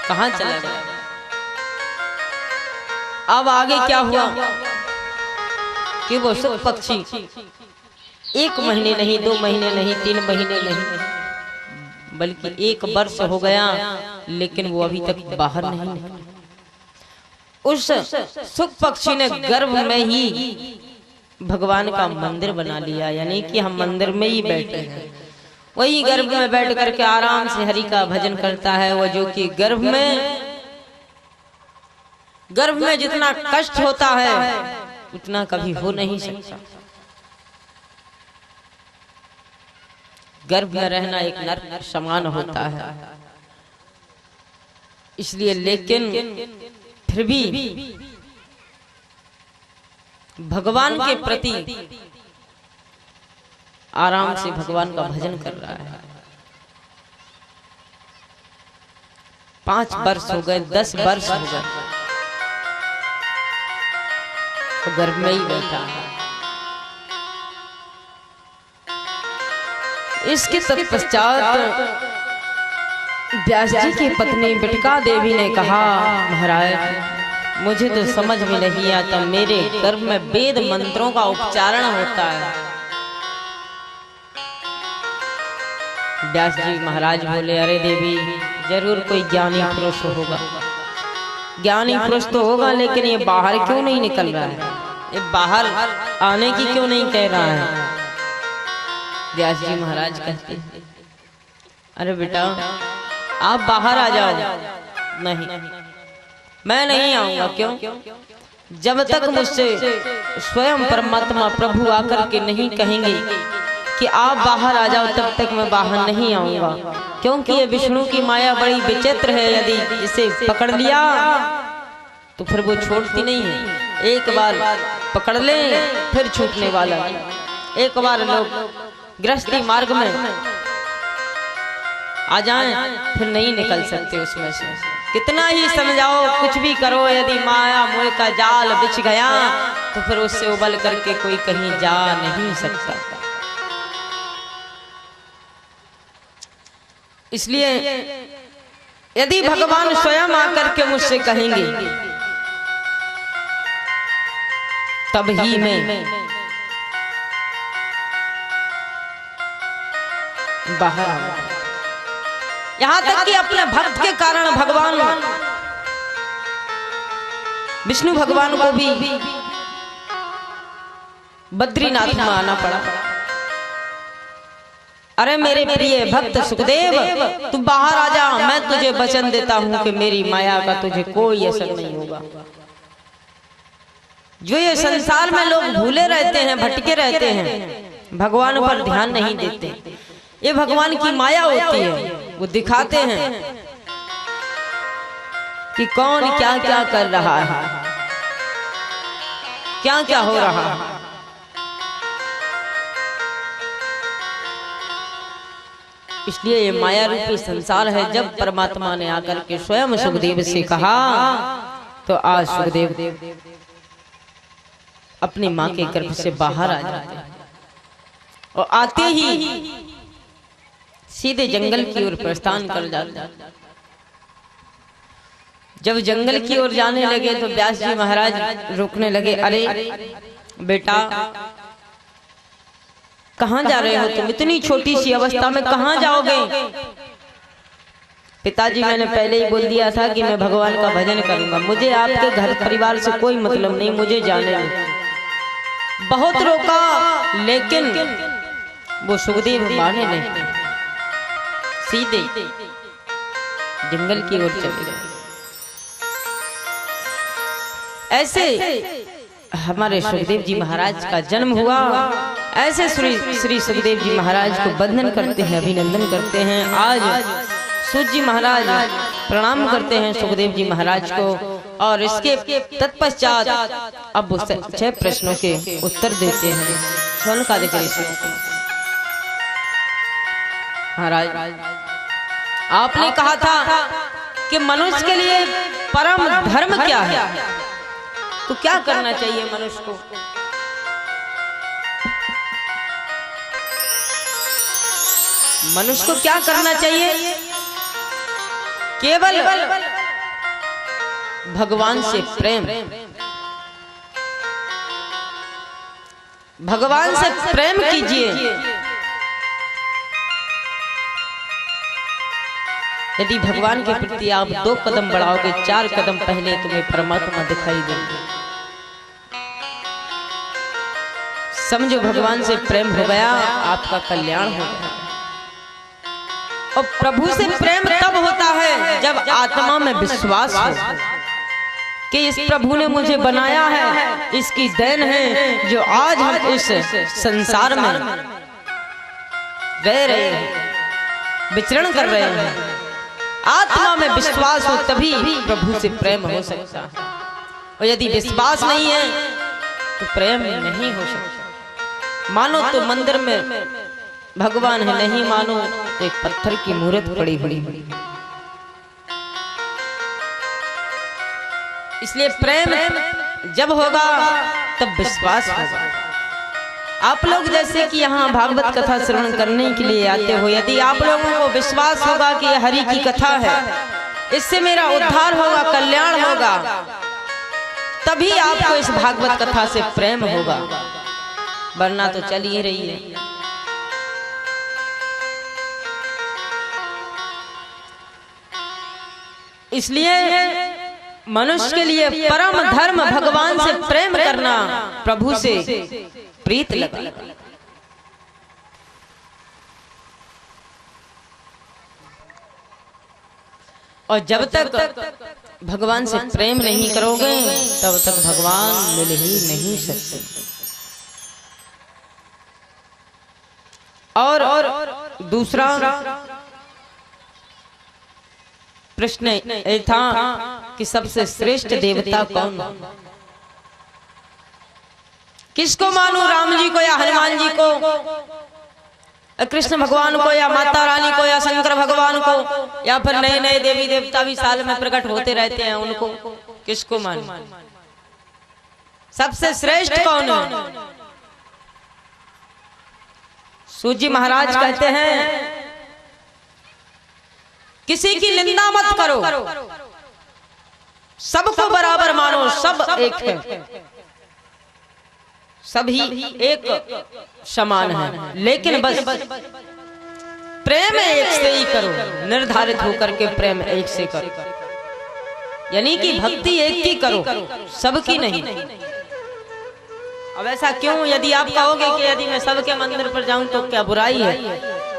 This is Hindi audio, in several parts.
कहां चला गया। अब आगे क्या हुआ कि वो सुख पक्षी 1 महीने नहीं, 2 महीने नहीं, 3 महीने नहीं, बल्कि 1 वर्ष हो गया, लेकिन वो अभी तक बाहर नहीं निकला। उस सुख पक्षी ने गर्भ में ही भगवान का मंदिर बना लिया, यानी कि हम मंदिर में ही बैठे हैं। वही गर्भ में बैठ करके आराम से हरि का भजन करता है। वो जो कि गर्भ में जितना कष्ट होता है उतना कभी हो नहीं सकता। गर्भ में रहना एक नरक समान होता है। इसलिए लेकिन फिर भी भगवान के प्रति आराम से भगवान का भजन कर रहा है। 5 वर्ष हो गए, 10 वर्ष हो गए, तो गर्भ में ही बैठा है। इसके तत्पश्चात व्यास जी की पत्नी बिटका देवी ने कहा, महाराज मुझे तो समझ में नहीं आता, मेरे गर्भ में वेद मंत्रों का उच्चारण होता है। व्यास जी महाराज बोले, अरे देवी जरूर कोई ज्ञानी पुरुष होगा। ज्ञानी पुरुष तो होगा, लेकिन ये बाहर क्यों नहीं निकल रहा है, ये बाहर आने की क्यों नहीं कह रहा है। व्यास जी महाराज कहते हैं, अरे बेटा आप बाहर आ जाओ। नहीं, मैं नहीं आऊंगा। क्यों? जब तक मुझसे स्वयं परमात्मा प्रभु आकर के नहीं कहेंगे कि आप बाहर आ जाओ, तब तक मैं बाहर नहीं आऊंगा। क्योंकि ये विष्णु की माया बड़ी विचित्र है, यदि इसे पकड़ लिया तो फिर वो छोड़ती नहीं है। एक बार पकड़ ले फिर छूटने वाला। एक बार लोग गृहस्थी मार्ग में आ जाएं फिर नहीं निकल सकते उसमें से। कितना ही समझाओ, कुछ भी करो, यदि माया मोह का जाल बिछ गया तो फिर उससे उबल करके कोई कहीं जा नहीं सकता। इसलिए यदि भगवान स्वयं आकर के मुझसे कहेंगे तब ही मैं बाहर आऊंगा। यहां तक कि अपने भक्त के कारण भगवान विष्णु भगवान को भी बद्रीनाथ में आना पड़ा। अरे मेरे प्रिय भक्त सुखदेव, तू बाहर आ जा, मैं तुझे वचन देता हूं कि मेरी माया का तुझे कोई असर नहीं होगा। जो ये संसार में लोग भूले रहते हैं, भटके रहते हैं, भगवान पर ध्यान नहीं देते, ये भगवान की माया होती है। वो दिखाते हैं कि कौन क्या क्या कर रहा है, क्या क्या हो रहा है। इसलिए ये माया रूपी संसार है। जब परमात्मा ने आकर के स्वयं सुखदेव से कहा तो आज सुखदेव अपनी मां के गर्भ से बाहर आ जाते हैं और आते ही सीधे जंगल की ओर प्रस्थान कर जाते हैं। जब जंगल की ओर जाने लगे तो व्यास जी महाराज रोकने लगे, अरे बेटा कहां जा रहे हो तुम? इतनी छोटी सी अवस्था में कहां जाओगे? पिताजी मैंने पहले ही बोल दिया था कि मैं भगवान का भजन करूंगा, मुझे आपके घर परिवार से कोई मतलब नहीं, मुझे जाने दो। बहुत रोका लेकिन वो सुखदेव माने नहीं, सीधे जंगल की ओर चले गए। ऐसे हमारे सुखदेव जी महाराज का जन्म हुआ। ऐसे श्री सुखदेव जी महाराज को वंदन करते हैं, अभिनंदन करते हैं। आज सूत जी महाराज प्रणाम करते हैं सुखदेव जी महाराज को और इसके तत्पश्चात अब 6 प्रश्नों के उत्तर देते हैं। महाराज आपने कहा था कि मनुष्य के लिए परम धर्म क्या है, तो क्या करना चाहिए मनुष्य को? मनुष्य को क्या करना चाहिए? केवल भगवान से प्रेम, भगवान से प्रेम कीजिए। यदि भगवान के प्रति आप 2 कदम बढ़ाओगे, 4 कदम पहले तुम्हें परमात्मा दिखाई देंगे। समझो भगवान से प्रेम हो गया, आपका कल्याण हो गया। और प्रभु से प्रेम तब होता है जब आत्मा में विश्वास हो कि इस प्रभु ने मुझे बनाया है, इसकी देन है जो आज हम इस संसार में रह रहे हैं, विचरण कर रहे हैं। आत्मा में विश्वास हो तभी प्रभु से प्रेम हो सकता है, और यदि विश्वास नहीं है तो प्रेम नहीं हो सकता। मानो तो मंदिर में भगवान है, नहीं मानो तो एक पत्थर की मूर्त पड़ी हुई। इसलिए प्रेम जब होगा तब विश्वास होगा। आप लोग जैसे कि यहाँ भागवत कथा श्रवण करने के लिए आते हो, यदि आप लोगों को विश्वास होगा कि यह हरि की कथा है, इससे मेरा उद्धार होगा, कल्याण होगा, तभी आपको इस भागवत कथा से प्रेम होगा, वरना तो चल ही रही है। इसलिए मनुष्य के लिए परम धर्म भगवान से प्रेम करना, प्रभु से प्रीत लगा। और जब तक भगवान से प्रेम नहीं करोगे तब तक भगवान मिल ही नहीं सकते। और दूसरा प्रश्न ये था कि सबसे श्रेष्ठ देवता कौन? किसको मानूं, राम जी को या हनुमान जी को, कृष्ण भगवान को या माता रानी को या शंकर भगवान को, या फिर नए नए देवी देवता भी साल में प्रकट होते रहते हैं, उनको किसको मानूं? सबसे श्रेष्ठ कौन है? सूजी महाराज कहते हैं किसी की निंदा मत करो, सबको बराबर मानो, सब एक है, सभी एक समान है, लेकिन बस प्रेम एक से ही करो, निर्धारित होकर के प्रेम एक से करो, यानी कि भक्ति एक की करो, सबकी नहीं। अब ऐसा क्यों? यदि आप कहोगे कि यदि मैं सबके मंदिर पर जाऊं तो क्या बुराई है?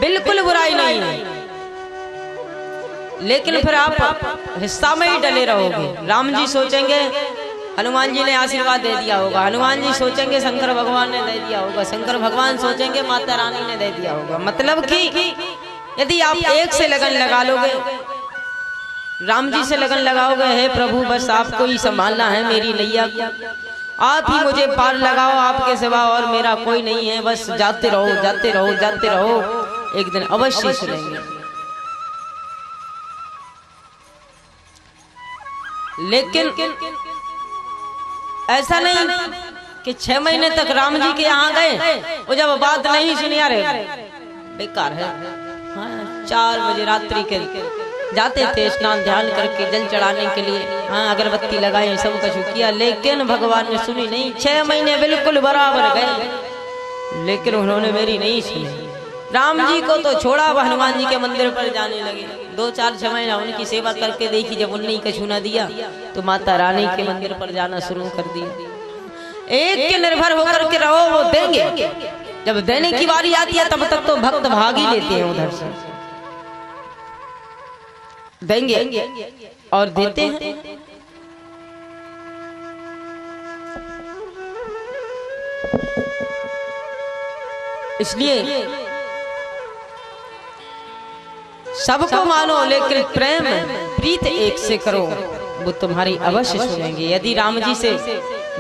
बिल्कुल बुराई नहीं है, लेकिन फिर आप हिस्सा में ही डले रहोगे। राम जी सोचेंगे हनुमान जी ने आशीर्वाद दे दिया होगा, हनुमान जी सोचेंगे शंकर भगवान ने दे दिया होगा, शंकर भगवान सोचेंगे माता रानी ने दे दिया होगा। मतलब कि यदि आप एक से लगन लगा लोगे, राम जी से लगन लगाओगे, हे प्रभु बस आपको ही संभालना है मेरी नैया, आप ही मुझे पार लगाओ, आपके सिवा और मेरा कोई नहीं है, बस जाते रहो जाते रहो जाते रहो, एक दिन अवश्य सुनेंगे। लेकिन ऐसा नहीं कि 6 महीने तक राम जी के यहाँ गए और जब बात नहीं सुनी, अरे बेकार है। हाँ, 4 बजे रात्रि के जाते थे स्नान ध्यान करके जल चढ़ाने के लिए, हाँ अगरबत्ती लगाई, सब कुछ किया, लेकिन भगवान ने सुनी नहीं। 6 महीने बिल्कुल बराबर गए, लेकिन उन्होंने मेरी नहीं सुनी। राम जी को तो छोड़ा, हनुमान जी के मंदिर पर जाने लगे। 2-4 महीना उनकी सेवा करके देखी, जब उन्हें कछु न दिया तो माता रानी के मंदिर पर जाना शुरू कर दिया। एक के निर्भर होकर के रहो, वो देंगे, जब देने की बारी आती है तब तक तो भक्त भाग ही लेते हैं, उधर से देंगे और देते हैं। इसलिए सबको मानो, लेकिन प्रेम प्रीत एक से करो, वो तुम्हारी अवश्य सुनेंगे। यदि राम जी से,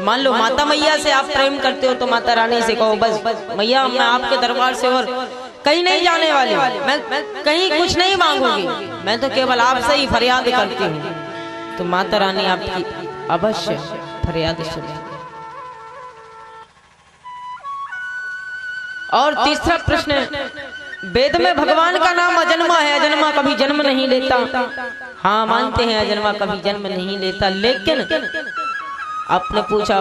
मान लो माता मैया से आप प्रेम करते हो, तो माता रानी से कहो बस मैया मैं आपके दरबार से और कहीं नहीं जाने वाली, मैं कहीं कुछ नहीं मांगूंगी, मैं तो केवल आपसे ही फरियाद करती हूँ, तो माता रानी आपकी अवश्य फरियाद सुनेंगे। और तीसरा प्रश्न वेद में भगवान का नाम अजन्मा है, अजन्मा कभी जन्म नहीं लेता। हाँ मानते हैं अजन्मा कभी जन्म नहीं लेता, लेकिन आपने पूछा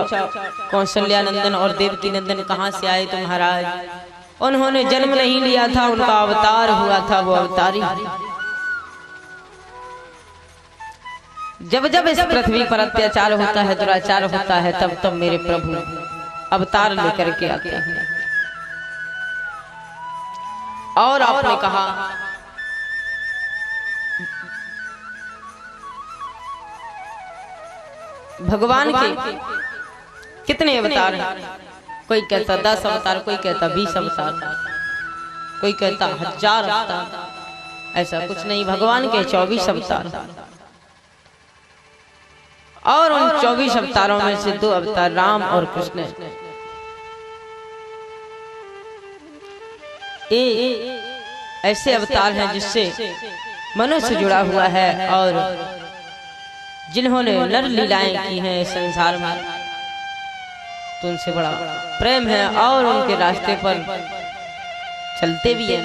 कौशल्या नंदन और देवकी नंदन कहाँ से आए तो महाराज उन्होंने जन्म नहीं लिया था, उनका अवतार हुआ था, वो अवतारी। जब जब इस पृथ्वी पर अत्याचार होता है, दुराचार होता है, तब तब मेरे प्रभु अवतार लेकर के आते हैं। और आपने कहा भगवान के कितने अवतार हैं? कोई कहता 10 अवतार, कोई कहता 20 अवतार, कोई कहता 1000 अवतार। ऐसा कुछ नहीं, भगवान के 24 अवतार और उन 24 अवतारों में से 2 अवतार राम और कृष्ण। ऐसे अवतार हैं जिससे मनुष्य जुड़ा हुआ है और जिन्होंने नर लीलाएं की हैं संसार में, तो उनसे बड़ा प्रेम है और उनके रास्ते पर चलते भी हैं।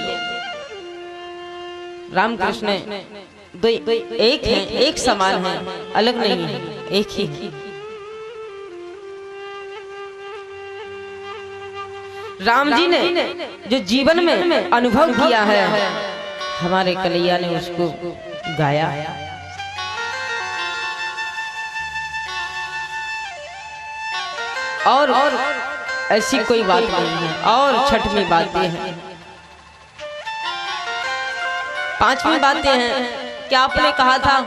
राम कृष्ण दो एक हैं, एक समान हैं, अलग नहीं है, एक ही है। राम जी ने जो जीवन में अनुभव किया है, हमारे कन्हैया ने उसको गाया। और ऐसी कोई बात नहीं है। और छठवीं बात यह है, 5वीं बात यह है कि आपने कहा था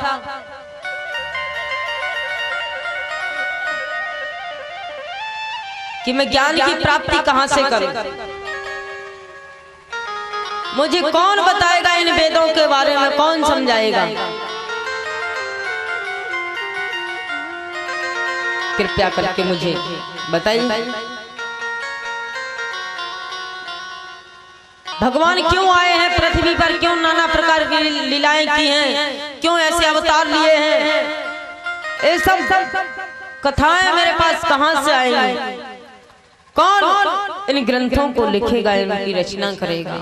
कि मैं ज्ञान की प्राप्ति कहां से करूं? मुझे कौन बताएगा इन वेदों के बारे में, कौन समझाएगा? कृपया करके मुझे बताइए भगवान क्यों आए हैं पृथ्वी पर, क्यों नाना प्रकार की लीलाएं की हैं, क्यों ऐसे अवतार लिए हैं? ये सब कथाएं मेरे पास कहां से आएंगी? कौन इन ग्रंथों को लिखेगा, इनकी रचना करेगा?